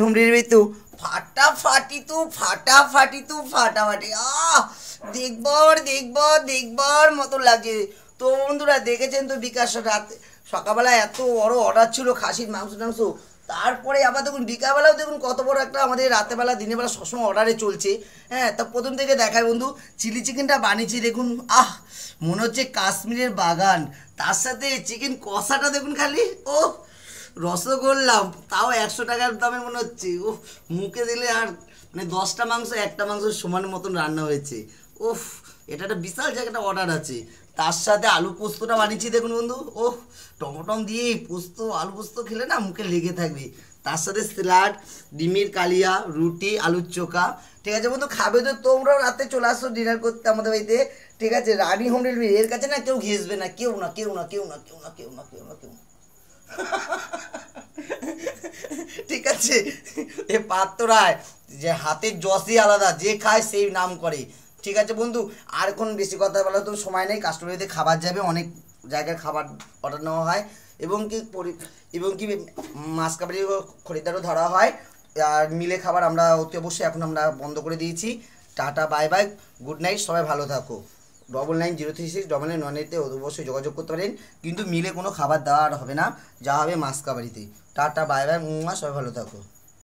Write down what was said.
Home delivery তো ফাটাফাটি দেখবার মতো লাগে। তো বন্ধুরা দেখেছেন তো বিকাশ রাতে সকালবেলা এত বড় অর্ডার ছিল খাসির মাংস টাংস, তারপরে আবার দেখুন বিকালবেলাও দেখুন কত বড় একটা আমাদের রাতেরবেলা দিনের বেলা সবসময় অর্ডারে চলছে। হ্যাঁ, তা প্রথম থেকে দেখায় বন্ধু চিলি চিকেনটা বানিয়েছি দেখুন, মনে হচ্ছে কাশ্মীরের বাগান। তার সাথে চিকেন কষাটা দেখুন খালি, ও রসগোল্লা, তাও 100 টাকার দামের মনে হচ্ছে। ও মুখে দিলে আর মানে 10টা মাংস একটা মাংস সমান মতন রান্না হয়েছে। ওফ, এটা একটা বিশাল জায়গাটা অর্ডার আছে। তার সাথে আলু পোস্তটা বানিয়েছি দেখুন বন্ধু, ও টমেটম দিয়ে পোস্ত আলু পোস্ত খেলে না মুখে লেগে থাকবে। তার সাথে স্যালাড, ডিমের কালিয়া, রুটি, আলুর চোখা। ঠিক আছে বন্ধু, খাবে তো তোমরাও রাতে চলে আসো ডিনার করতে আমাদের বাড়িতে। ঠিক আছে, রানী হোম ডেলিভারি, এর কাছে না কেউ ঘেসবে না, কেউ না। ঠিক আছে, এ পাত্ররায় যে হাতের যশই আলাদা, যে খায় সেই নাম করে। ঠিক আছে বন্ধু, আর কোন বেশি কথা বলা তো সময় নেই। কাস্টমারদের খাবার যাবে, অনেক জায়গায় খাবার অর্ডার নেওয়া হয় এবং কি মাছ কাবারি খরিদ্দারও ধরা হয়। আর মিলে খাবার আমরা অতি অবশ্যই এখন আমরা বন্ধ করে দিয়েছি। Tata, bye bye, good night, সবাই ভালো থাকো। 99069991 অবশ্যই যোগাযোগ করতে পারেন, কিন্তু মিলে কোনো খাবার দেওয়া আর হবে না, যা হবে মাছ কাবারিতে। টাটা, বাই বাই, সবাই ভালো থাকো।